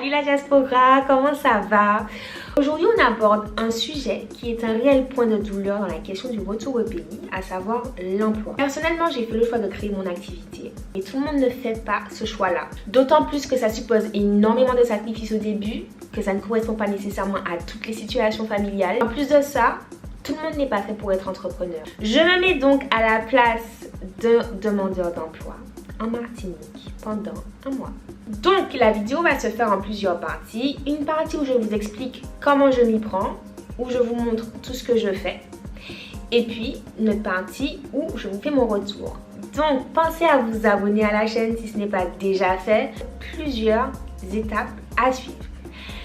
Salut la diaspora, comment ça va? Aujourd'hui on aborde un sujet qui est un réel point de douleur dans la question du retour au pays, à savoir l'emploi. Personnellement j'ai fait le choix de créer mon activité et tout le monde ne fait pas ce choix-là. D'autant plus que ça suppose énormément de sacrifices au début, que ça ne correspond pas nécessairement à toutes les situations familiales. En plus de ça, tout le monde n'est pas fait pour être entrepreneur. Je me mets donc à la place d'un demandeur d'emploi en Martinique pendant un mois. Donc la vidéo va se faire en plusieurs parties. Une partie où je vous explique comment je m'y prends, où je vous montre tout ce que je fais. Et puis une autre partie où je vous fais mon retour. Donc pensez à vous abonner à la chaîne si ce n'est pas déjà fait. Plusieurs étapes à suivre.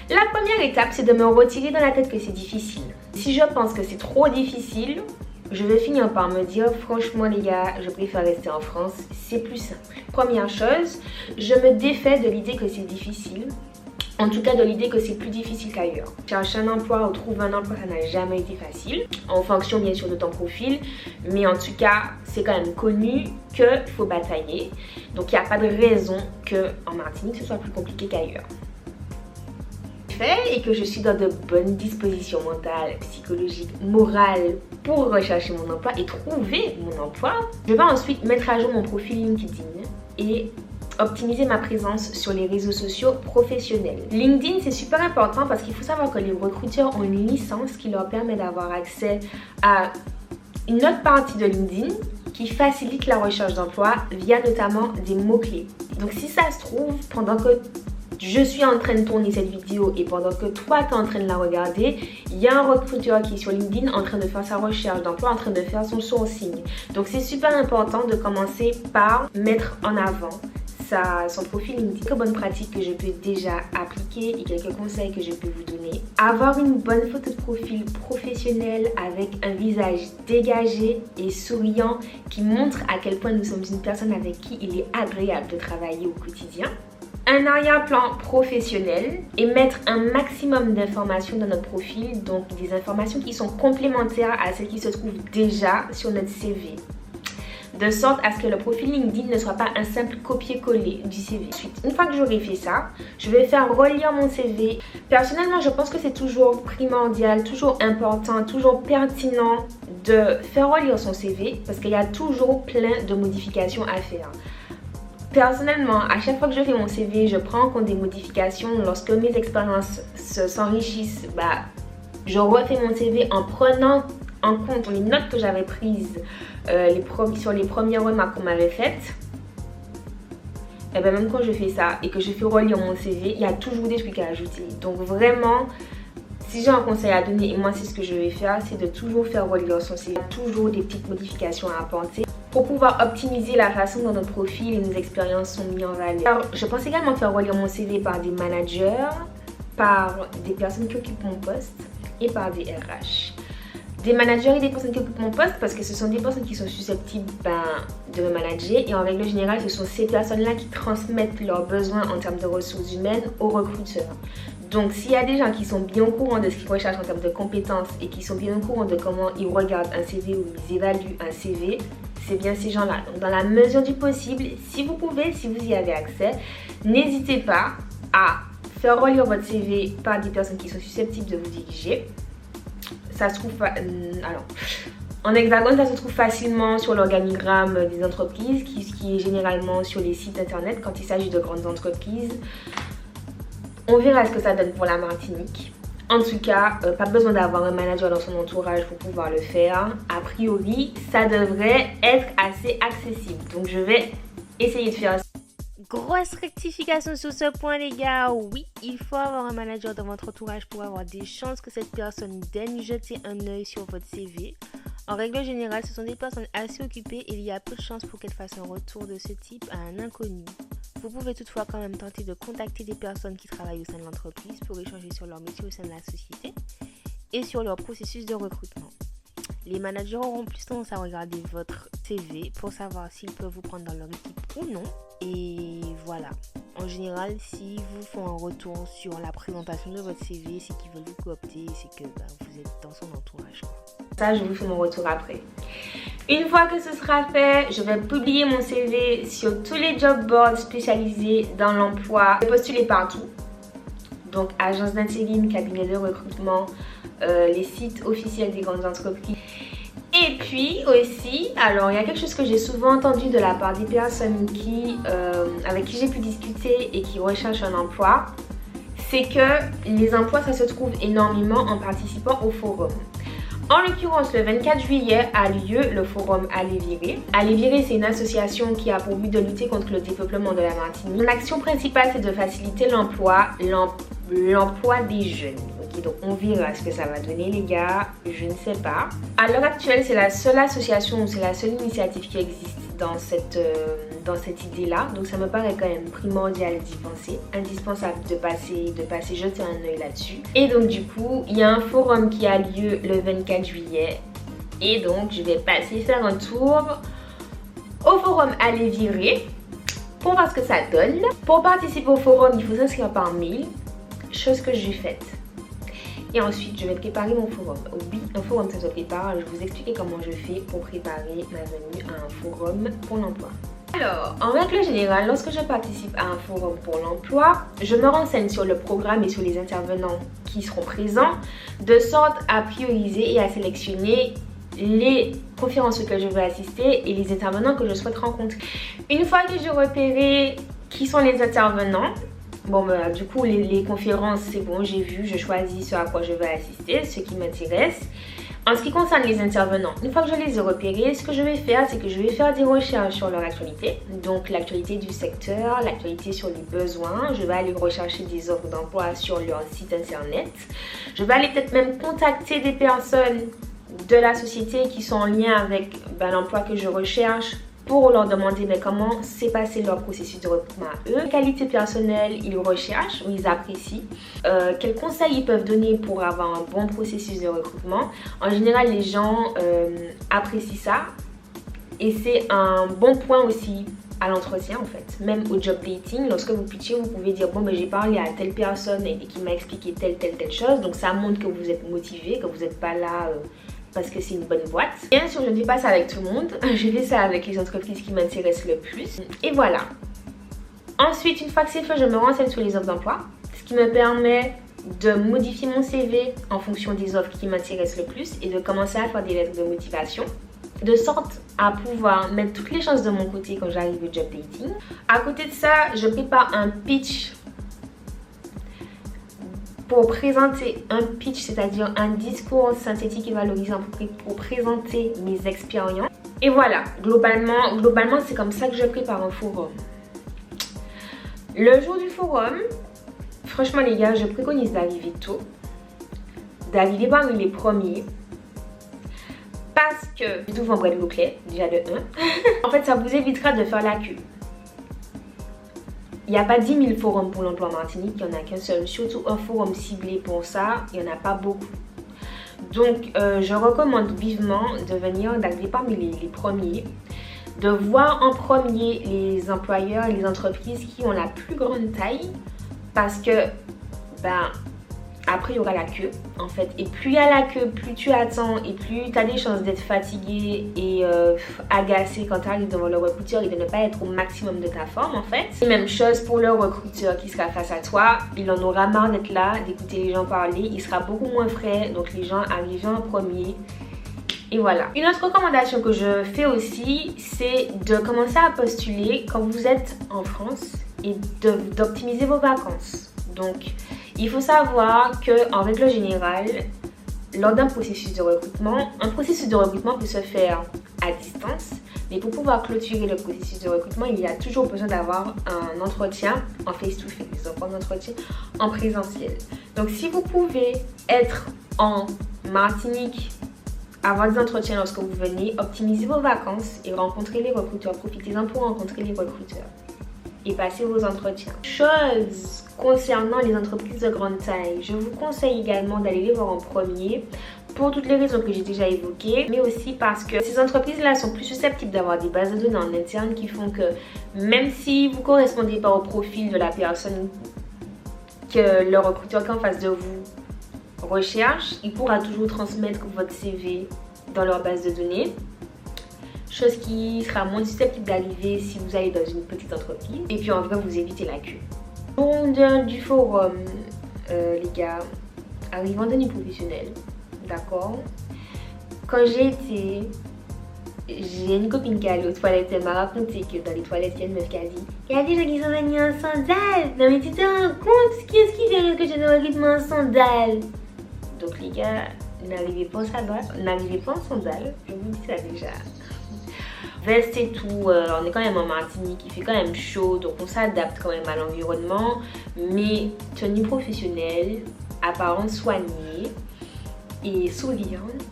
La première étape, c'est de me retirer dans la tête que c'est difficile. Si je pense que c'est trop difficile, je vais finir par me dire franchement les gars, je préfère rester en France, c'est plus simple. Première chose, je me défais de l'idée que c'est difficile. En tout cas de l'idée que c'est plus difficile qu'ailleurs. Chercher un emploi ou trouver un emploi, ça n'a jamais été facile. En fonction bien sûr de ton profil. Mais en tout cas, c'est quand même connu qu'il faut batailler. Donc il n'y a pas de raison qu'en Martinique, ce soit plus compliqué qu'ailleurs. Et que je suis dans de bonnes dispositions mentales, psychologiques, morales pour rechercher mon emploi et trouver mon emploi. Je vais ensuite mettre à jour mon profil LinkedIn et optimiser ma présence sur les réseaux sociaux professionnels. LinkedIn, c'est super important parce qu'il faut savoir que les recruteurs ont une licence qui leur permet d'avoir accès à une autre partie de LinkedIn qui facilite la recherche d'emploi via notamment des mots-clés. Donc si ça se trouve, pendant que je suis en train de tourner cette vidéo et pendant que toi tu es en train de la regarder, il y a un recruteur qui est sur LinkedIn en train de faire sa recherche d'emploi, en train de faire son sourcing. Donc c'est super important de commencer par mettre en avant son profil LinkedIn. Quelques bonnes pratiques que je peux déjà appliquer et quelques conseils que je peux vous donner. Avoir une bonne photo de profil professionnel avec un visage dégagé et souriant qui montre à quel point nous sommes une personne avec qui il est agréable de travailler au quotidien. Un arrière-plan professionnel et mettre un maximum d'informations dans notre profil, donc des informations qui sont complémentaires à celles qui se trouvent déjà sur notre CV. De sorte à ce que le profil LinkedIn ne soit pas un simple copier-coller du CV. Ensuite, une fois que j'aurai fait ça, je vais faire relire mon CV. Personnellement, je pense que c'est toujours primordial, toujours important, toujours pertinent de faire relire son CV parce qu'il y a toujours plein de modifications à faire. Personnellement, à chaque fois que je fais mon CV, je prends en compte des modifications. Lorsque mes expériences s'enrichissent, je refais mon CV en prenant en compte les notes que j'avais prises sur les premières remarques qu'on m'avait faites. Et bien même quand je fais ça et que je fais relire mon CV, il y a toujours des trucs à ajouter. Donc vraiment, si j'ai un conseil à donner, et moi c'est ce que je vais faire, c'est de toujours faire relire son CV. Il y a toujours des petites modifications à apporter pour pouvoir optimiser la façon dont notre profil et nos expériences sont mis en valeur. Alors, je pense également faire relire mon CV par des managers, par des personnes qui occupent mon poste et par des RH. Des managers et des personnes qui occupent mon poste parce que ce sont des personnes qui sont susceptibles de me manager et en règle générale ce sont ces personnes-là qui transmettent leurs besoins en termes de ressources humaines aux recruteurs. Donc s'il y a des gens qui sont bien au courant de ce qu'ils recherchent en termes de compétences et qui sont bien au courant de comment ils regardent un CV ou ils évaluent un CV, c'est bien ces gens-là. Donc dans la mesure du possible, si vous pouvez, si vous y avez accès, n'hésitez pas à faire relire votre CV par des personnes qui sont susceptibles de vous diriger. Ça se trouve, en hexagone, ça se trouve facilement sur l'organigramme des entreprises, qui est généralement sur les sites internet quand il s'agit de grandes entreprises. On verra ce que ça donne pour la Martinique. En tout cas, pas besoin d'avoir un manager dans son entourage pour pouvoir le faire. A priori, ça devrait être assez accessible. Donc je vais essayer de faire ça. Grosse rectification sur ce point les gars, oui, il faut avoir un manager dans votre entourage pour avoir des chances que cette personne daigne jeter un œil sur votre CV. En règle générale, ce sont des personnes assez occupées et il y a peu de chances pour qu'elles fassent un retour de ce type à un inconnu. Vous pouvez toutefois quand même tenter de contacter des personnes qui travaillent au sein de l'entreprise pour échanger sur leur métier au sein de la société et sur leur processus de recrutement. Les managers auront plus tendance à regarder votre CV pour savoir s'ils peuvent vous prendre dans leur équipe ou non. Et voilà. En général, s'ils vous font un retour sur la présentation de votre CV, c'est qu'ils veulent vous coopter, c'est que vous êtes dans son entourage. Ça, je vous fais mon retour après. Une fois que ce sera fait, je vais publier mon CV sur tous les job boards spécialisés dans l'emploi. Je vais postuler partout. donc agences d'intérim, cabinets de recrutement, les sites officiels des grandes entreprises. Et puis aussi, alors il y a quelque chose que j'ai souvent entendu de la part des personnes avec qui j'ai pu discuter et qui recherchent un emploi, c'est que les emplois ça se trouve énormément en participant au forum. En l'occurrence, le 24 juillet a lieu le forum Allez Virer. Allez Virer, c'est une association qui a pour but de lutter contre le dépeuplement de la Martinique. Son action principale, c'est de faciliter l'emploi des jeunes. Okay, donc on verra ce que ça va donner les gars, je ne sais pas. À l'heure actuelle, c'est la seule association ou c'est la seule initiative qui existe dans cette idée-là. Donc ça me paraît quand même primordial d'y penser, indispensable de passer jeter un œil là-dessus. Et donc du coup, il y a un forum qui a lieu le 24 juillet. Et donc je vais passer faire un tour au forum Allez Virer pour voir ce que ça donne. Pour participer au forum, il faut s'inscrire par mail, chose que j'ai faite. Et ensuite, je vais préparer mon forum. Oui, un forum, ça se prépare. Je vais vous expliquer comment je fais pour préparer ma venue à un forum pour l'emploi. Alors, en règle générale, lorsque je participe à un forum pour l'emploi, je me renseigne sur le programme et sur les intervenants qui seront présents, de sorte à prioriser et à sélectionner les conférences auxquelles je veux assister et les intervenants que je souhaite rencontrer. Une fois que j'ai repéré qui sont les intervenants, bon bah, du coup les conférences c'est bon, j'ai vu, je choisis ce à quoi je veux assister, ce qui m'intéresse. En ce qui concerne les intervenants, une fois que je les ai repérés, ce que je vais faire, c'est que je vais faire des recherches sur leur actualité. Donc l'actualité du secteur, l'actualité sur les besoins. Je vais aller rechercher des offres d'emploi sur leur site internet. Je vais aller peut-être même contacter des personnes de la société qui sont en lien avec l'emploi que je recherche, pour leur demander comment s'est passé leur processus de recrutement à eux, quelles qualités personnelles ils recherchent ou ils apprécient, quels conseils ils peuvent donner pour avoir un bon processus de recrutement. En général, les gens apprécient ça et c'est un bon point aussi à l'entretien en fait. Même au job dating, lorsque vous pitchez, vous pouvez dire bon ben j'ai parlé à telle personne et qui m'a expliqué telle chose, donc ça montre que vous êtes motivé, que vous n'êtes pas là parce que c'est une bonne boîte. Bien sûr, je ne fais pas ça avec tout le monde. Je fais ça avec les entreprises qui m'intéressent le plus. Et voilà. Ensuite, une fois que c'est fait, je me renseigne sur les offres d'emploi. Ce qui me permet de modifier mon CV en fonction des offres qui m'intéressent le plus et de commencer à faire des lettres de motivation. De sorte à pouvoir mettre toutes les chances de mon côté quand j'arrive au job dating. À côté de ça, je prépare un pitch pour présenter c'est-à-dire un discours synthétique et valorisant pour présenter mes expériences. Et voilà, globalement c'est comme ça que je prépare un forum. Le jour du forum, franchement les gars, je préconise d'arriver tôt, d'arriver parmi les premiers, parce que tout vendredi bouclé, déjà de 1. En fait, ça vous évitera de faire la queue. Il n'y a pas 10 000 forums pour l'emploi en Martinique, il n'y en a qu'un seul. Surtout un forum ciblé pour ça, il n'y en a pas beaucoup. Donc, je recommande vivement de venir, d'arriver parmi les premiers, de voir en premier les employeurs et les entreprises qui ont la plus grande taille. Parce que, après il y aura la queue en fait. Et plus il y a la queue, plus tu attends et plus tu as des chances d'être fatigué et agacé quand tu arrives devant le recruteur et de ne pas être au maximum de ta forme en fait. Et même chose pour le recruteur qui sera face à toi. Il en aura marre d'être là, d'écouter les gens parler. Il sera beaucoup moins frais, donc les gens arrivent en premier. Et voilà. Une autre recommandation que je fais aussi, c'est de commencer à postuler quand vous êtes en France et d'optimiser vos vacances. Donc, il faut savoir qu'en règle générale, lors d'un processus de recrutement, un processus de recrutement peut se faire à distance, mais pour pouvoir clôturer le processus de recrutement, il y a toujours besoin d'avoir un entretien en face-to-face, donc un entretien en présentiel. Donc, si vous pouvez être en Martinique, avoir des entretiens lorsque vous venez, optimisez vos vacances et rencontrez les recruteurs. Profitez-en pour rencontrer les recruteurs et passer vos entretiens. Chose concernant les entreprises de grande taille, je vous conseille également d'aller les voir en premier pour toutes les raisons que j'ai déjà évoquées, mais aussi parce que ces entreprises-là sont plus susceptibles d'avoir des bases de données en interne qui font que même si vous ne correspondez pas au profil de la personne que le recruteur qui est en face de vous recherche, il pourra toujours transmettre votre CV dans leur base de données. Chose qui sera moins susceptible d'arriver si vous allez dans une petite entreprise. Et puis en vrai, vous évitez la queue. Jour du forum, les gars, arrivant dans une professionnelle, d'accord? Quand j'ai une copine qui allait aux toilettes, elle m'a raconté que dans les toilettes, il y a une meuf qui a dit il y a des gens qui sont venus en sandales. Non mais tu te rends compte qu'est-ce qui vient que je ne regarde moi en sandales? Donc les gars, n'arrivez pas en sandales, je vous dis ça déjà. Veste et tout, on est quand même en Martinique, il fait quand même chaud, donc on s'adapte quand même à l'environnement. Mais tenue professionnelle, apparence soignée et souriante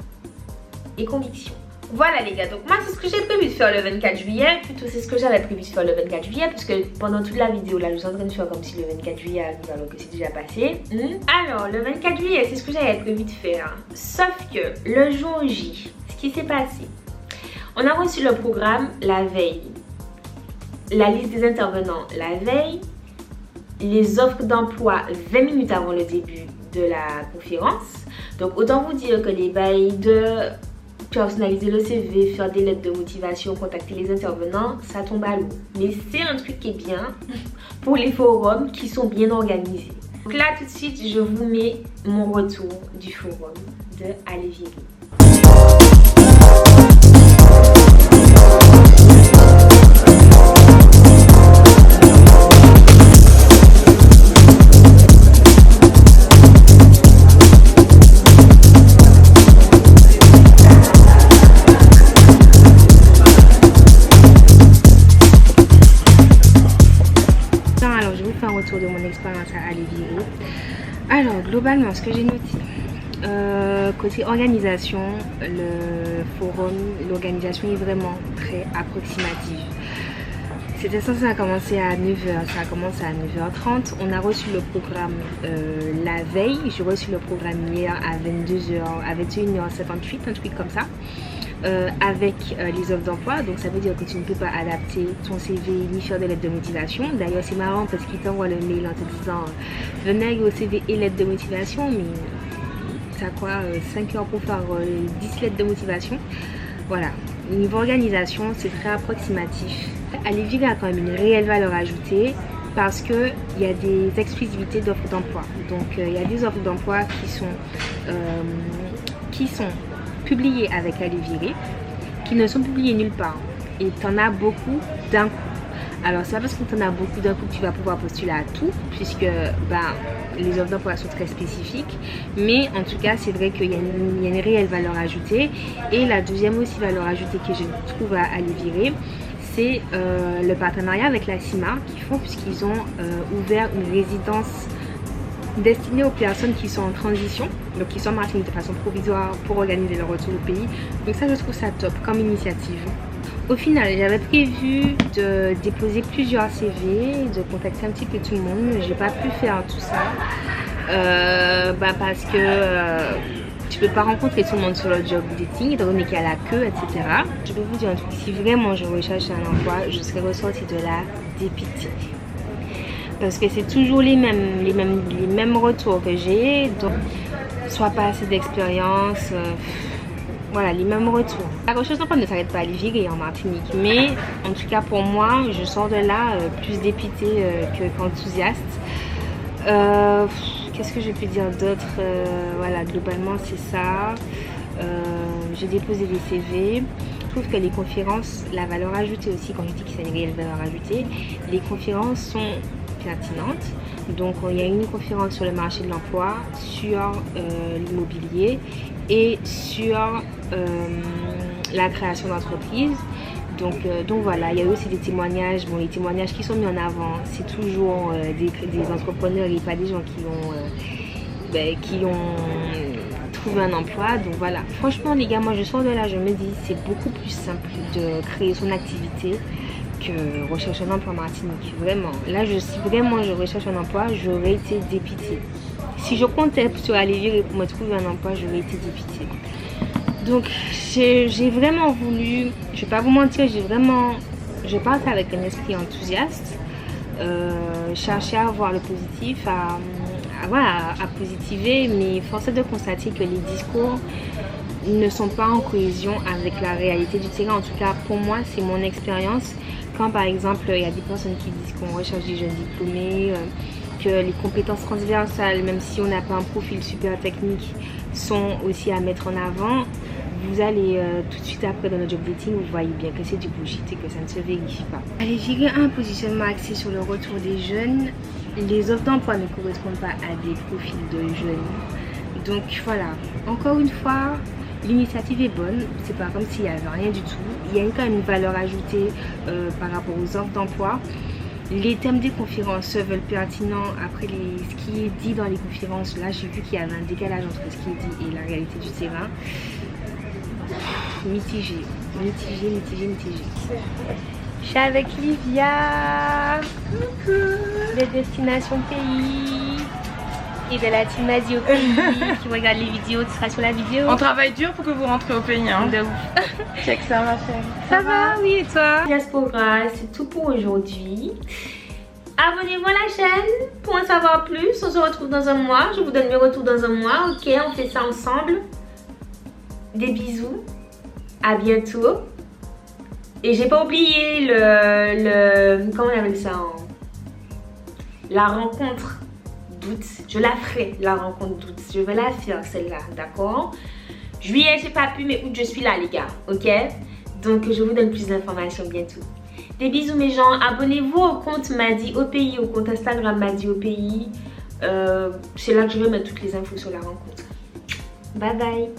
et conviction. Voilà les gars, donc moi c'est ce que j'ai prévu de faire le 24 juillet, plutôt c'est ce que j'avais prévu de faire le 24 juillet, parce que pendant toute la vidéo là je suis en train de faire comme si le 24 juillet arrive alors que c'est déjà passé. Alors le 24 juillet c'est ce que j'avais prévu de faire, sauf que le jour J, ce qui s'est passé, on a reçu le programme la veille, la liste des intervenants la veille, les offres d'emploi 20 minutes avant le début de la conférence. Donc autant vous dire que les bails de personnaliser le CV, faire des lettres de motivation, contacter les intervenants, ça tombe à l'eau. Mais c'est un truc qui est bien pour les forums qui sont bien organisés. Donc là tout de suite je vous mets mon retour du forum de Allez Virer. De mon expérience à Allez Virer. Alors globalement ce que j'ai noté, côté organisation, le forum, l'organisation est vraiment très approximative. C'était censé commencer à 9h, ça a commencé à 9h30. On a reçu le programme la veille, j'ai reçu le programme hier à 22h, à 21h58, un truc comme ça. Avec les offres d'emploi, donc ça veut dire que tu ne peux pas adapter ton CV ni faire de lettres de motivation. D'ailleurs c'est marrant parce qu'il t'envoie le mail en te disant venez au CV et lettres de motivation, mais t'as quoi 5 heures pour faire 10 lettres de motivation. Voilà, niveau organisation c'est très approximatif. Allez Virer a quand même une réelle valeur ajoutée parce qu'il y a des exclusivités d'offres d'emploi. Donc il y a des offres d'emploi qui sont publiés avec Allez Virer, qui ne sont publiés nulle part, et t'en as beaucoup d'un coup. Alors c'est pas parce que t'en as beaucoup d'un coup que tu vas pouvoir postuler à tout, puisque les offres d'emploi sont très spécifiques, mais en tout cas c'est vrai qu'il y a une réelle valeur ajoutée. Et la deuxième aussi valeur ajoutée que je trouve à Allez Virer, c'est le partenariat avec la CIMAR qu'ils font, puisqu'ils ont ouvert une résidence destinée aux personnes qui sont en transition, donc qui sont en Martinique de façon provisoire pour organiser leur retour au pays. Donc ça je trouve ça top comme initiative. Au final j'avais prévu de déposer plusieurs CV, de contacter un petit peu tout le monde, mais j'ai pas pu faire tout ça parce que tu peux pas rencontrer tout le monde sur le job dating étant donné qu'il y a la queue, etc. Je peux vous dire un truc, si vraiment je recherche un emploi, je serais ressortie de là dépitée. Parce que c'est toujours les mêmes retours que j'ai, donc soit pas assez d'expérience, voilà, les mêmes retours. La recherche d'emploi ne s'arrête pas à Allez Virer en Martinique, mais en tout cas pour moi, je sors de là plus dépitée qu'enthousiaste. Qu'est-ce que je peux dire d'autre? Voilà, globalement c'est ça. J'ai déposé des CV. Je trouve que les conférences, la valeur ajoutée aussi, quand je dis qu'il y a une réelle valeur ajoutée, les conférences sont pertinentes. Donc il y a une conférence sur le marché de l'emploi, sur l'immobilier et sur la création d'entreprise. Donc voilà, il y a aussi des témoignages. Bon, les témoignages qui sont mis en avant, c'est toujours des entrepreneurs et pas des gens qui ont trouvé un emploi. Donc voilà, franchement les gars, moi je sors de là, je me dis c'est beaucoup plus simple de créer son activité que rechercher un emploi en Martinique. Vraiment, là si vraiment je recherche un emploi, j'aurais été dépitée. Si je comptais sur Allez Virer pour me trouver un emploi, j'aurais été dépitée. Donc j'ai vraiment voulu, je vais pas vous mentir, je partais avec un esprit enthousiaste, chercher à voir le positif, à positiver, mais force est de constater que les discours ne sont pas en cohésion avec la réalité du terrain. En tout cas pour moi c'est mon expérience. Quand par exemple il y a des personnes qui disent qu'on recherche des jeunes diplômés, Donc les compétences transversales, même si on n'a pas un profil super technique, sont aussi à mettre en avant. Vous allez tout de suite après dans notre job dating, vous voyez bien que c'est du bullshit et que ça ne se vérifie pas. Allez, j'ai un positionnement axé sur le retour des jeunes. Les offres d'emploi ne correspondent pas à des profils de jeunes. Donc voilà, encore une fois, l'initiative est bonne. C'est pas comme s'il n'y avait rien du tout. Il y a quand même une valeur ajoutée par rapport aux offres d'emploi. Les thèmes des conférences se veulent pertinents. Après ce qui est dit dans les conférences, là j'ai vu qu'il y avait un décalage entre ce qui est dit et la réalité du terrain. Mitigé. Je suis avec Livia de Destination Pays et de la team Asie au pays qui regarde les vidéos. Tu seras sur la vidéo. On travaille dur pour que vous rentrez au pays, hein. De ouf. Check ça, ma chérie. Ça va? Oui, et toi? Diaspora, c'est tout pour aujourd'hui. Abonnez-vous à la chaîne pour en savoir plus. On se retrouve dans un mois. Je vous donne mes retours dans un mois. Ok, on fait ça ensemble. Des bisous. À bientôt. Et j'ai pas oublié comment on appelle ça, la rencontre d'août. Je la ferai, la rencontre d'août. Je vais la faire celle-là, d'accord? Juillet j'ai pas pu, mais août je suis là les gars, ok? Donc je vous donne plus d'informations bientôt. Des bisous mes gens. Abonnez-vous au compte Madi au pays, au compte Instagram Madi au pays. C'est là que je vais mettre toutes les infos sur la rencontre. Bye bye.